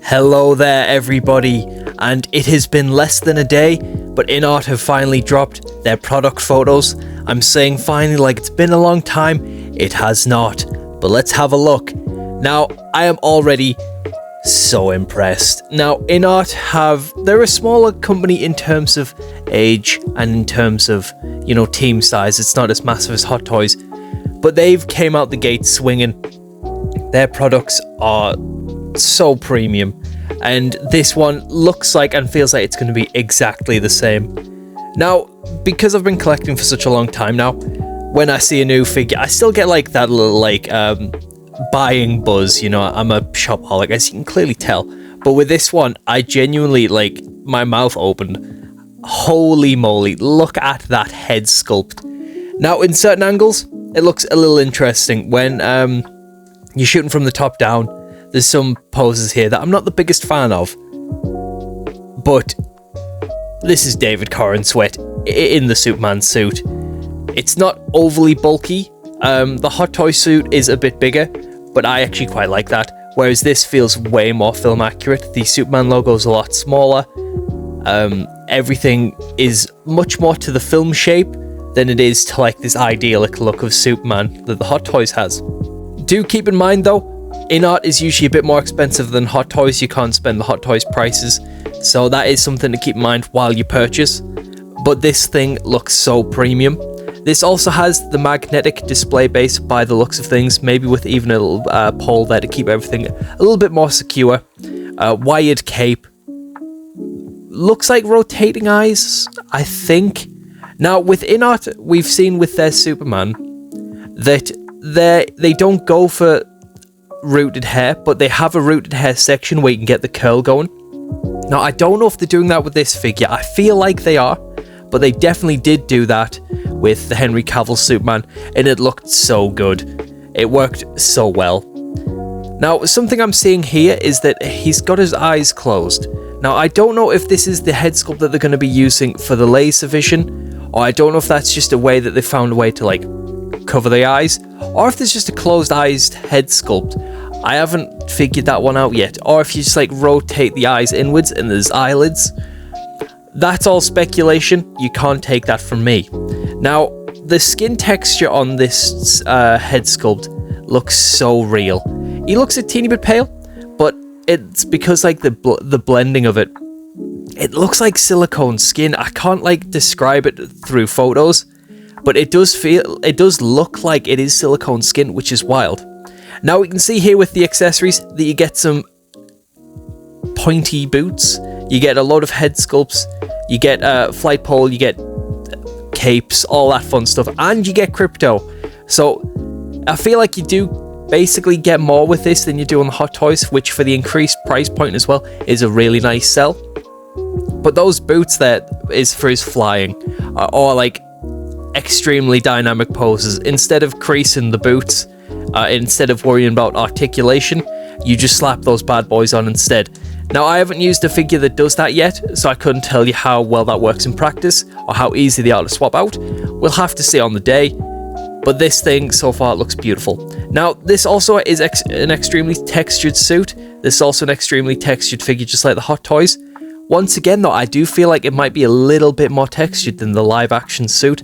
Hello there everybody, and it has been less than a day, but INART have finally dropped their product photos. I'm saying finally like it's been a long time, it has not, but let's have a look. Now, I am already so impressed. Now, INART they're a smaller company in terms of age and in terms of, team size. It's not as massive as Hot Toys, but they've came out the gate swinging. Their products are so premium, and this one looks like and feels like it's going to be exactly the same. Now, because I've been collecting for such a long time now, when I see a new figure, I still get like that little buying buzz. I'm a shopaholic, as you can clearly tell, but with this one I genuinely, my mouth opened. Holy moly, look at that head sculpt. Now, in certain angles it looks a little interesting. When you're shooting from the top down, there's some poses here that I'm not the biggest fan of, but this is David Corenswet in the Superman suit. It's not overly bulky. The Hot Toy suit is a bit bigger, but I actually quite like that, whereas this feels way more film accurate. The Superman logo is a lot smaller. Everything is much more to the film shape than it is to this idyllic look of Superman that the Hot Toys has. Do keep in mind though, INART is usually a bit more expensive than Hot Toys. You can't spend the Hot Toys prices, so that is something to keep in mind while you purchase. But this thing looks so premium. This also has the magnetic display base by the looks of things, maybe with even a little pole there to keep everything a little bit more secure. Wired cape. Looks like rotating eyes, I think. Now, with INART, we've seen with their Superman that they don't go for rooted hair, but they have a rooted hair section where you can get the curl going. Now, I don't know if they're doing that with this figure. I feel like they are, but they definitely did do that with the Henry Cavill Superman, and it looked so good. It worked so well. Now, something I'm seeing here is that he's got his eyes closed. Now, I don't know if this is the head sculpt that they're going to be using for the laser vision, or I don't know if that's just a way that they found a way to cover the eyes, or if there's just a closed eyes head sculpt. I haven't figured that one out yet. Or if you just rotate the eyes inwards and there's eyelids. That's all speculation. You can't take that from me. Now, the skin texture on this head sculpt looks so real. He looks a teeny bit pale, but it's because the blending of it. It looks like silicone skin. I can't describe it through photos, but it does look like it is silicone skin, which is wild. Now, we can see here with the accessories that you get some pointy boots, you get a load of head sculpts, you get a flight pole, you get capes, all that fun stuff, and you get Krypto. So I feel like you do basically get more with this than you do on the Hot Toys, which for the increased price point as well is a really nice sell. But those boots there is for his flying, or extremely dynamic poses. Instead of creasing the boots, instead of worrying about articulation, you just slap those bad boys on instead. Now, I haven't used a figure that does that yet, so I couldn't tell you how well that works in practice or how easy they are to swap out. We'll have to see on the day, but this thing so far looks beautiful. Now, this also is an extremely textured suit. This is also an extremely textured figure, just like the Hot Toys. Once again though, I do feel like it might be a little bit more textured than the live action suit.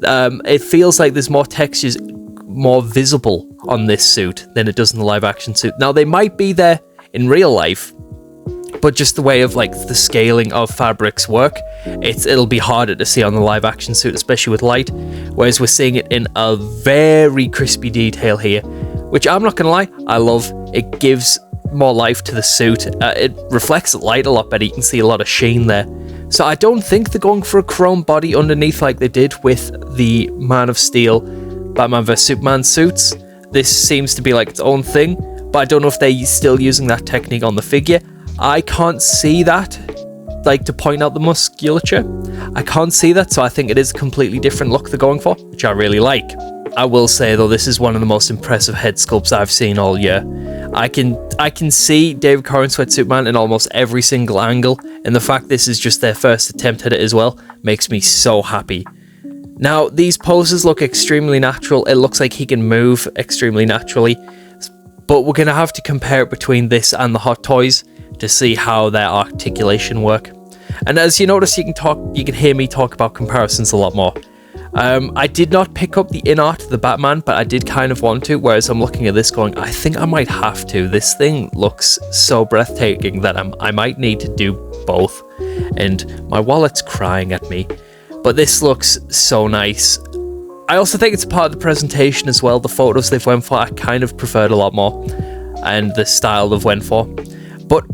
It feels like there's more textures, more visible on this suit than it does in the live action suit. Now, they might be there in real life, but just the way of the scaling of fabrics work, it'll be harder to see on the live action suit, especially with light, whereas we're seeing it in a very crispy detail here, which I'm not gonna lie, I love. It gives more life to the suit. It reflects the light a lot better. You can see a lot of sheen there. So I don't think they're going for a chrome body underneath like they did with the Man of Steel, Batman vs Superman suits. This seems to be its own thing, but I don't know if they're still using that technique on the figure. I can't see that, to point out the musculature. I can't see that, so I think it is a completely different look they're going for, which I really like. I will say though, this is one of the most impressive head sculpts I've seen all year. I can see David Corenswet Superman in almost every single angle, and the fact this is just their first attempt at it as well makes me so happy. Now, these poses look extremely natural. It looks like he can move extremely naturally, but we're going to have to compare it between this and the Hot Toys, to see how their articulation work. And as you notice, you can hear me talk about comparisons a lot more. I did not pick up the INART, the Batman, but I did kind of want to, whereas I'm looking at this going, I think I might have to. This thing looks so breathtaking that I might need to do both. And my wallet's crying at me. But this looks so nice. I also think it's part of the presentation as well. The photos they've went for, I kind of preferred a lot more. And the style they've went for. But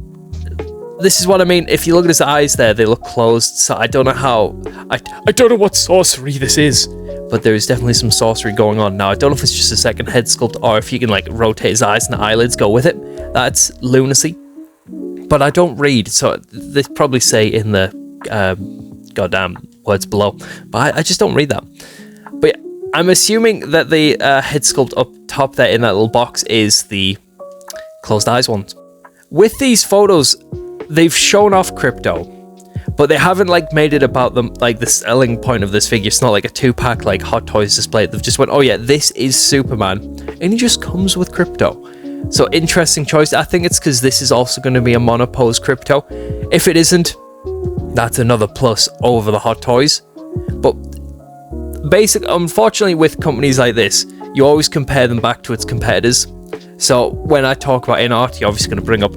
this is what I mean. If you look at his eyes there, they look closed. So I don't know how... I don't know what sorcery this is. But there is definitely some sorcery going on. Now, I don't know if it's just a second head sculpt or if you can, like, rotate his eyes and the eyelids go with it. That's lunacy. But I don't read, so they probably say in the goddamn words below. But I just don't read that. But yeah, I'm assuming that the head sculpt up top there in that little box is the closed eyes ones. With these photos... they've shown off Krypto, but they haven't like made it about them like the selling point of this figure. It's not like a 2-pack like Hot Toys display. They've just went, oh yeah, this is Superman, and he just comes with Krypto. So interesting choice. I think it's because this is also going to be a monopose Krypto. If it isn't, that's another plus over the Hot Toys. But unfortunately, with companies like this, you always compare them back to its competitors. So when I talk about INART, you're obviously going to bring up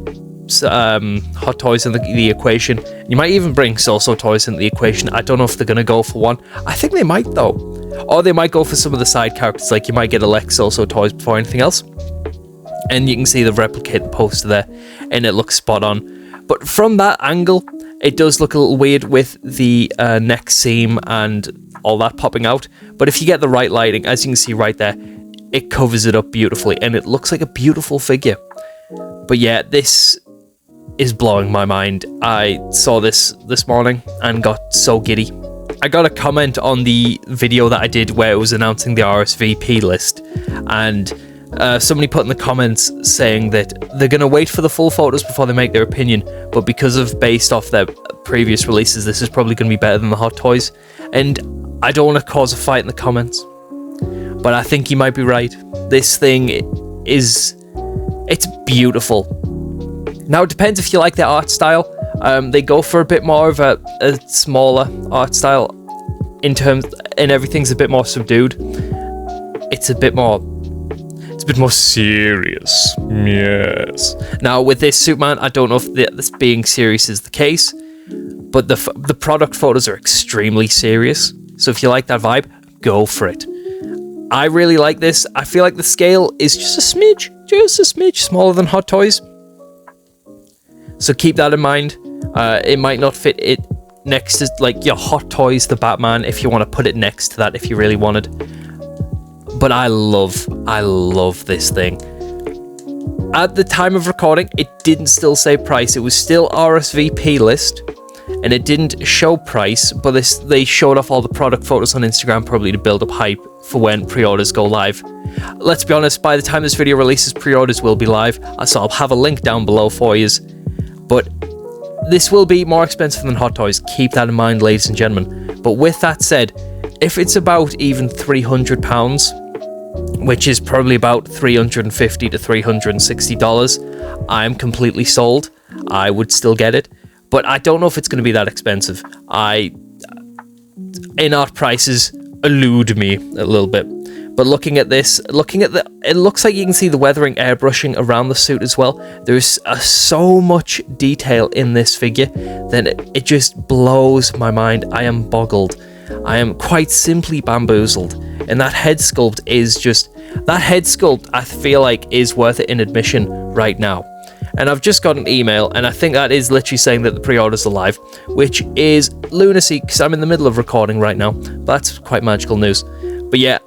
Hot Toys in the equation. You might even bring So-So Toys into the equation. I don't know if they're going to go for one. I think they might though. Or they might go for some of the side characters, like you might get elect So-So Toys before anything else. And you can see the replicate poster there, and it looks spot on. But from that angle, it does look a little weird with the neck seam and all that popping out. But if you get the right lighting, as you can see right there, it covers it up beautifully, and it looks like a beautiful figure. But yeah, this is blowing my mind. I saw this morning and got so giddy. I got a comment on the video that I did where it was announcing the R.S.V.P list, and somebody put in the comments saying that they're going to wait for the full photos before they make their opinion, but because of based off their previous releases, this is probably going to be better than the Hot Toys. And I don't want to cause a fight in the comments, but I think you might be right. This thing it's beautiful. Now, it depends if you like their art style. They go for a bit more of a smaller art style and everything's a bit more subdued. It's a bit more serious. Yes. Now, with this Superman, I don't know if this being serious is the case, but the product photos are extremely serious. So if you like that vibe, go for it. I really like this. I feel like the scale is just a smidge smaller than Hot Toys. So keep that in mind. It might not fit it next to like your Hot Toys, the Batman, if you want to put it next to that, if you really wanted. But I love this thing. At the time of recording, it didn't still say price. It was still R.S.V.P list, and it didn't show price, but they showed off all the product photos on Instagram, probably to build up hype for when pre-orders go live. Let's be honest, by the time this video releases, pre-orders will be live, so I'll have a link down below for you. But this will be more expensive than Hot Toys. Keep that in mind, ladies and gentlemen. But with that said, if it's about even £300, which is probably about $350 to $360, I'm completely sold. I would still get it, but I don't know if it's going to be that expensive. INART prices elude me a little bit. But looking at this, it looks like you can see the weathering airbrushing around the suit as well. There's so much detail in this figure that it just blows my mind. I am boggled. I am quite simply bamboozled. And that head sculpt I feel like is worth it in admission right now. And I've just got an email, and I think that is literally saying that the pre-orders are live, which is lunacy because I'm in the middle of recording right now. But that's quite magical news. But yeah,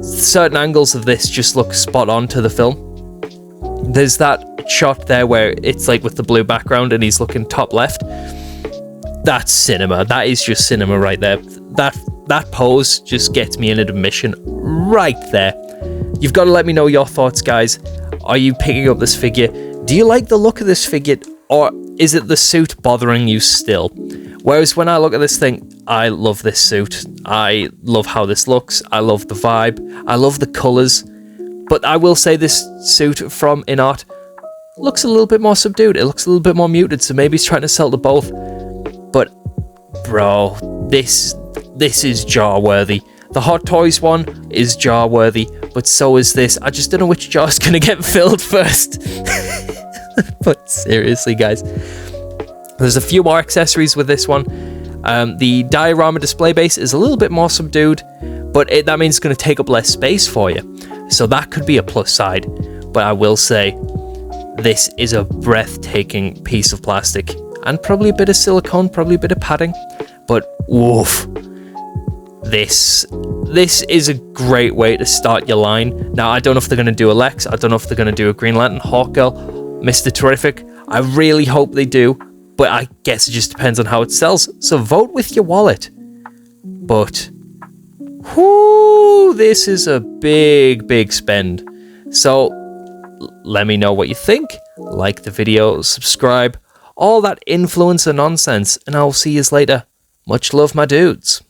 certain angles of this just look spot on to the film. There's that shot there where it's like with the blue background and he's looking top left. That's cinema. That is just cinema right there. That pose just gets me in admission right there. You've got to let me know your thoughts, guys. Are you picking up this figure? Do you like the look of this figure, or is it the suit bothering you still? Whereas when I look at this thing, I love this suit. I love how this looks. I love the vibe. I love the colours. But I will say this suit from INART looks a little bit more subdued. It looks a little bit more muted, so maybe he's trying to sell to both. But, bro, this is jar-worthy. The Hot Toys one is jar-worthy, but so is this. I just don't know which jar is going to get filled first. But seriously, guys. There's a few more accessories with this one. The diorama display base is a little bit more subdued, but that means it's going to take up less space for you. So that could be a plus side. But I will say, this is a breathtaking piece of plastic. And probably a bit of silicone, probably a bit of padding. But woof. This is a great way to start your line. Now, I don't know if they're going to do a Lex. I don't know if they're going to do a Green Lantern, Hawkgirl, Mr. Terrific. I really hope they do. But I guess it just depends on how it sells. So vote with your wallet. But, whoo, this is a big spend. So, let me know what you think. Like the video, subscribe, all that influencer nonsense. And I'll see you later. Much love, my dudes.